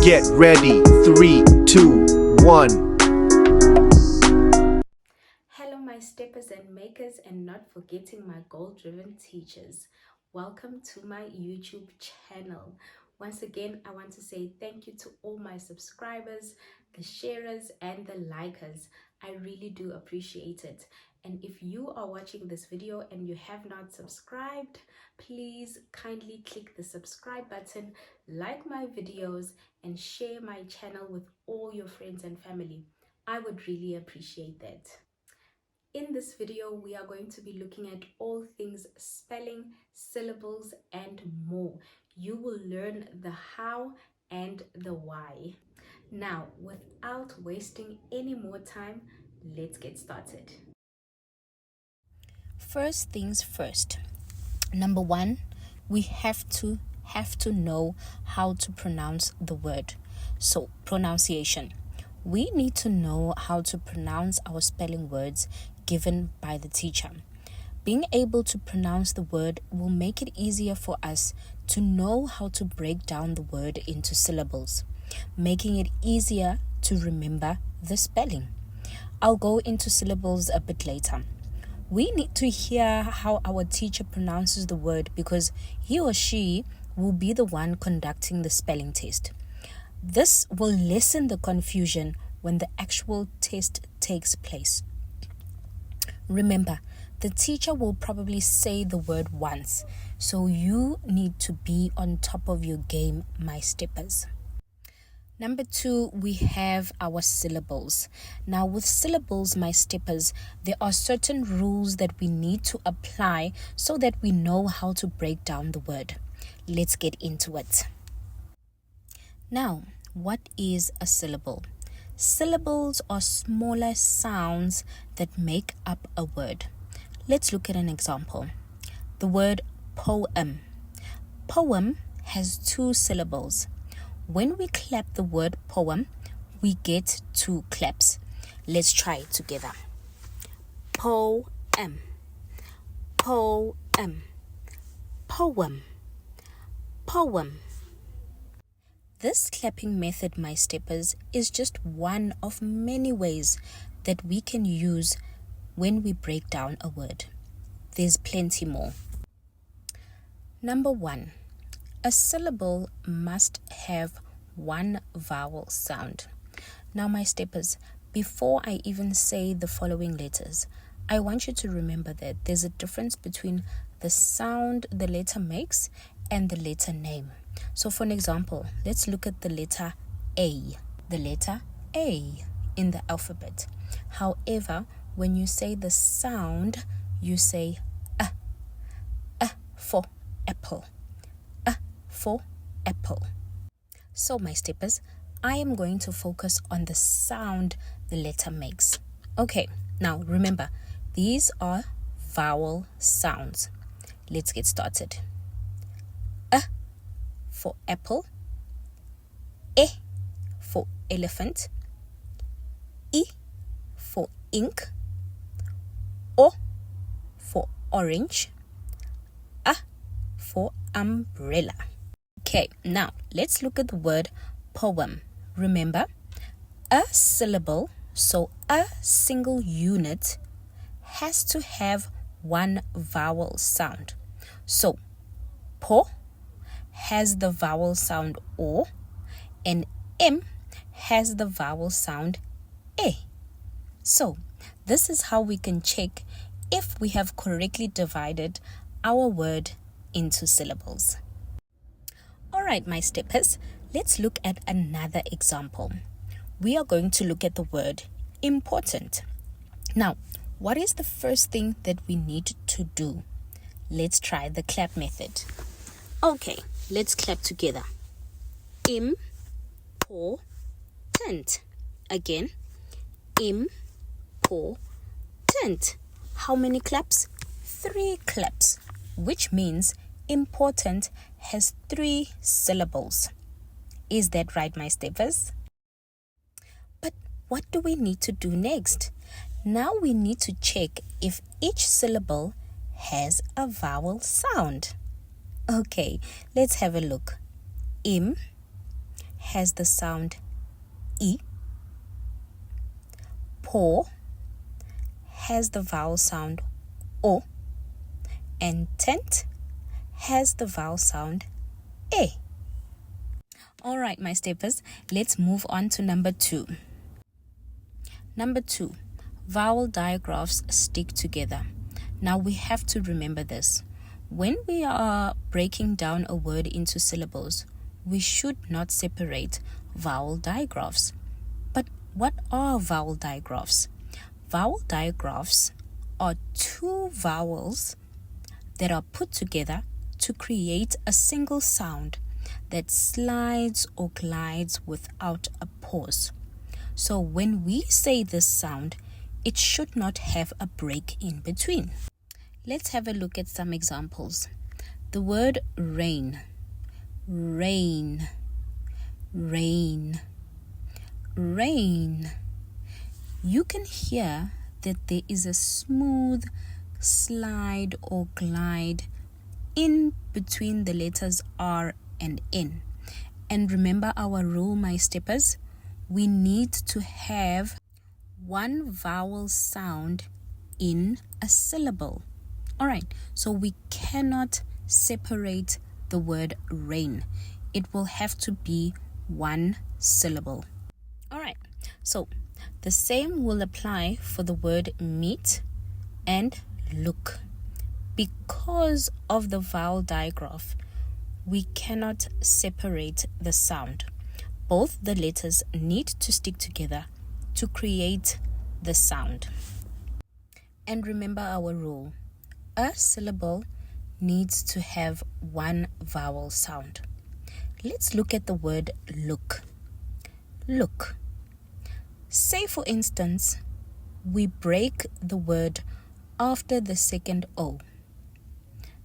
Get ready. 3, 2, 1. Hello, my steppers and makers, and not forgetting my goal-driven teachers. Welcome to my YouTube channel. Once again, I want to say thank you to all my subscribers, the sharers, and the likers. I really do appreciate it. And if you are watching this video and you have not subscribed, please kindly click the subscribe button, like my videos, and share my channel with all your friends and family. I would really appreciate that. In this video, we are going to be looking at all things spelling, syllables, and more. You will learn the how and the why. Now, without wasting any more time, let's get started. First things first. Number one, we have to know how to pronounce the word. So, pronunciation. We need to know how to pronounce our spelling words given by the teacher. Being able to pronounce the word will make it easier for us to know how to break down the word into syllables, making it easier to remember the spelling. I'll go into syllables a bit later. We need to hear how our teacher pronounces the word because he or she will be the one conducting the spelling test. This will lessen the confusion when the actual test takes place. Remember, the teacher will probably say the word once, so you need to be on top of your game, my steppers. Number two, we have our syllables. Now, with syllables, my steppers, there are certain rules that we need to apply so that we know how to break down the word. Let's get into it. Now, what is a syllable? Syllables are smaller sounds that make up a word. Let's look at an example. The word poem. Poem has 2 syllables. When we clap the word poem, we get 2 claps. Let's try it together. Poem, poem, poem, poem. This clapping method, my steppers, is just one of many ways that we can use when we break down a word. There's plenty more. Number 1, a syllable must have 1 vowel sound. Now, my steppers, before I even say the following letters, I want you to remember that there's a difference between the sound the letter makes and the letter name. So for an example, let's look at the letter A. The letter A in the alphabet. However, when you say the sound, you say A for apple. A for apple. So my steppers, I am going to focus on the sound the letter makes. Okay, now remember, these are vowel sounds. Let's get started. For apple, E for elephant, I for ink, O for orange, A for umbrella. Okay, now let's look at the word poem. Remember, a syllable, so a single unit, has to have 1 vowel sound. So, po has the vowel sound O, and M has the vowel sound E. So, this is how we can check if we have correctly divided our word into syllables. Alright, my steppers, let's look at another example. We are going to look at the word important. Now, what is the first thing that we need to do? Let's try the clap method. Okay, let's clap together. Important. Again, important. How many claps? 3 claps, which means important has 3 syllables. Is that right, my steppers? But what do we need to do next? Now we need to check if each syllable has a vowel sound. Okay, let's have a look. Im has the sound E. Paw has the vowel sound O. And tent has the vowel sound A. All right, my steppers, let's move on to number 2. Number 2, vowel digraphs stick together. Now we have to remember this. When we are breaking down a word into syllables, we should not separate vowel digraphs. But what are vowel digraphs? Vowel digraphs are 2 vowels that are put together to create a single sound that slides or glides without a pause. So when we say this sound, it should not have a break in between. Let's have a look at some examples. The word rain, rain, rain, rain. You can hear that there is a smooth slide or glide in between the letters R and N. And remember our rule, my steppers. We need to have 1 vowel sound in a syllable. All right, so we cannot separate the word rain. It will have to be 1 syllable. All right, so the same will apply for the word meet and look. Because of the vowel digraph, we cannot separate the sound. Both the letters need to stick together to create the sound. And remember our rule. A syllable needs to have 1 vowel sound. Let's look at the word look. Look. Say for instance, we break the word after the second O.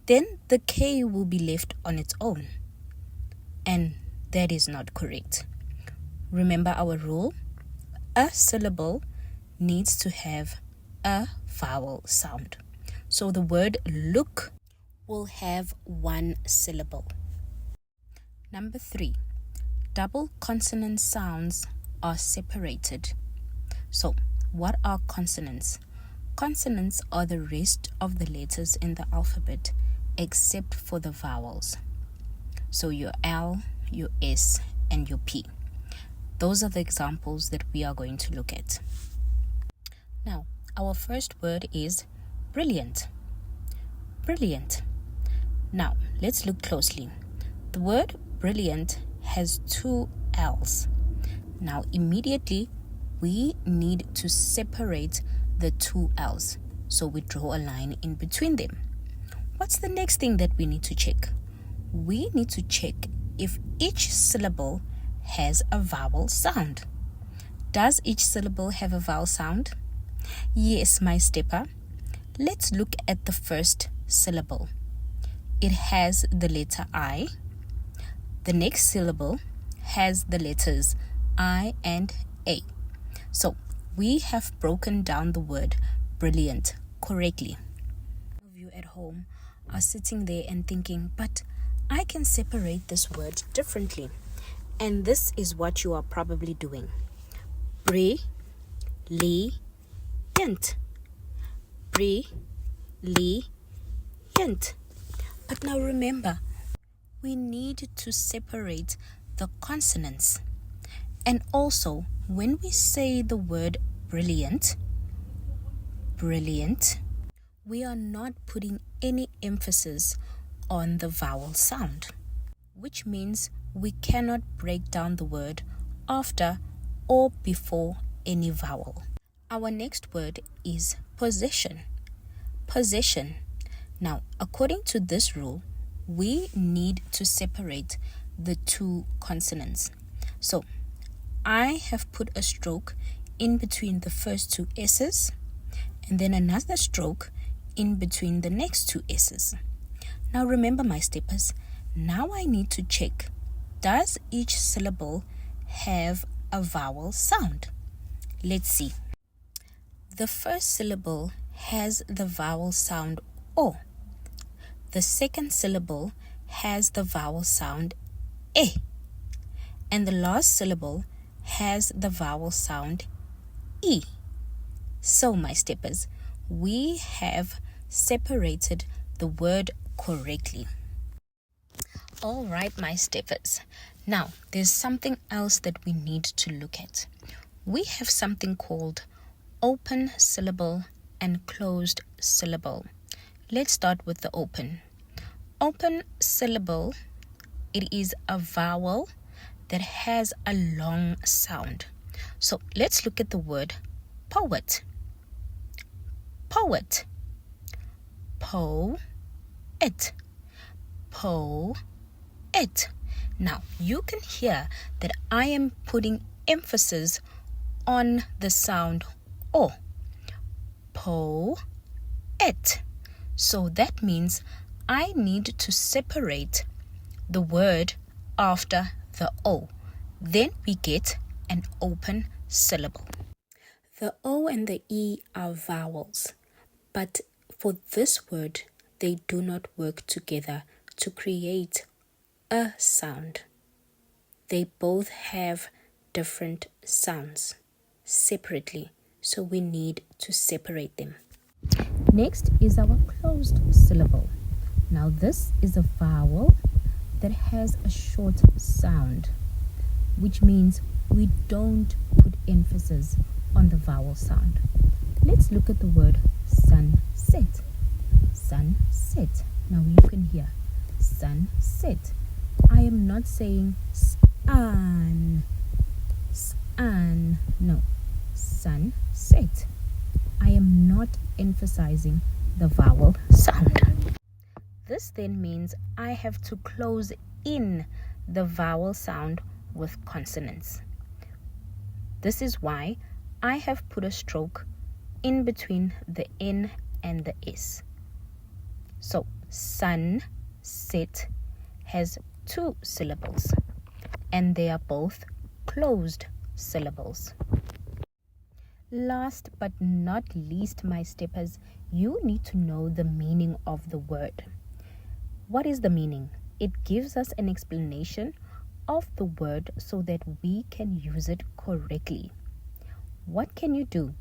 Then the K will be left on its own. And that is not correct. Remember our rule? A syllable needs to have a vowel sound. So the word look will have 1 syllable. Number 3, double consonant sounds are separated. So what are consonants? Consonants are the rest of the letters in the alphabet except for the vowels. So your L, your S, and your P. Those are the examples that we are going to look at. Now, our first word is brilliant. Brilliant. Now, let's look closely. The word brilliant has 2 L's. Now, immediately, we need to separate the 2 L's. So we draw a line in between them. What's the next thing that we need to check? We need to check if each syllable has a vowel sound. Does each syllable have a vowel sound? Yes, my stepper. Let's look at the first syllable. It has the letter I. The next syllable has the letters I and A. So we have broken down the word brilliant correctly. Some of you at home are sitting there and thinking, but I can separate this word differently. And this is what you are probably doing. Brilliant. Brilliant. But now remember, we need to separate the consonants. And also, when we say the word brilliant, we are not putting any emphasis on the vowel sound, which means we cannot break down the word after or before any vowel. Our next word is possession. Possession. Now, according to this rule, we need to separate the 2 consonants. So, I have put a stroke in between the first 2 S's and then another stroke in between the next 2 S's. Now remember, my steppers, now I need to check, does each syllable have a vowel sound? Let's see. The first syllable has the vowel sound O. The second syllable has the vowel sound E. and the last syllable has the vowel sound E. So, my steppers, we have separated the word correctly. All right, my steppers. Now, there's something else that we need to look at. We have something called open syllable and closed syllable. Let's start with the open. Open syllable, it is a vowel that has a long sound. So let's look at the word poet. Poet. Po-et. Po-et. Now, you can hear that I am putting emphasis on the sound O. Po-et. So that means I need to separate the word after the O. Then we get an open syllable. The O and the E are vowels, but for this word, they do not work together to create a sound. They both have different sounds separately, so we need to separate them. Next is our closed syllable. Now this is a vowel that has a short sound, which means we don't put emphasis on the vowel sound. Let's look at the word sunset. Sunset. Now you can hear sunset. I am not saying sun. No, sunset. I am not emphasizing the vowel sound. This then means I have to close in the vowel sound with consonants. This is why I have put a stroke in between the N and the S. So, sunset has 2 syllables, and they are both closed syllables. Last but not least, my steppers, you need to know the meaning of the word. What is the meaning? It gives us an explanation of the word so that we can use it correctly. What can you do?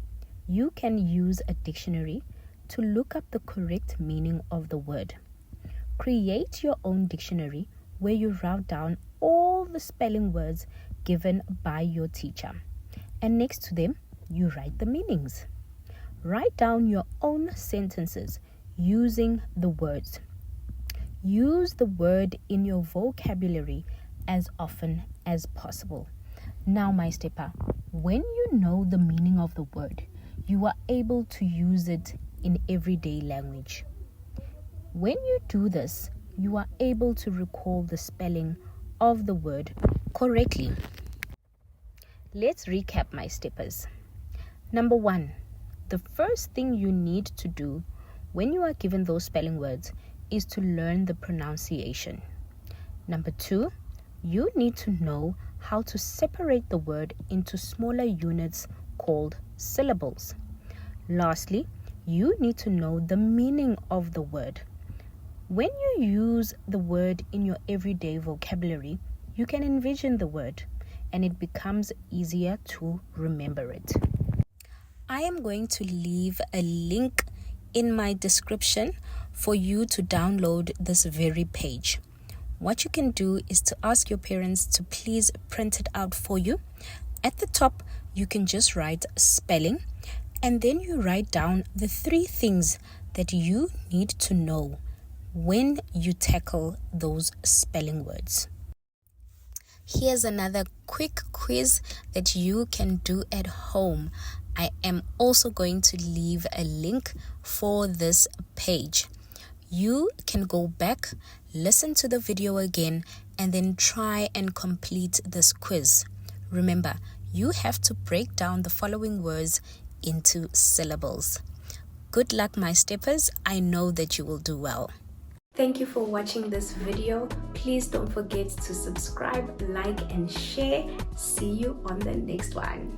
You can use a dictionary to look up the correct meaning of the word. Create your own dictionary where you write down all the spelling words given by your teacher, and next to them you write the meanings. Write down your own sentences using the words. Use the word in your vocabulary as often as possible. Now, my stepper, when you know the meaning of the word, you are able to use it in everyday language. When you do this, you are able to recall the spelling of the word correctly. Let's recap, my steppers. Number 1, the first thing you need to do when you are given those spelling words is to learn the pronunciation. Number 2, you need to know how to separate the word into smaller units called syllables. Lastly, you need to know the meaning of the word. When you use the word in your everyday vocabulary, you can envision the word and it becomes easier to remember it. I am going to leave a link in my description for you to download this very page. What you can do is to ask your parents to please print it out for you. At the top, you can just write spelling, and then you write down the 3 things that you need to know when you tackle those spelling words. Here's another quick quiz that you can do at home. I am also going to leave a link for this page. You can go back, listen to the video again, and then try and complete this quiz. Remember, you have to break down the following words into syllables. Good luck, my steppers. I know that you will do well. Thank you for watching this video. Please don't forget to subscribe, like, and share. See you on the next one.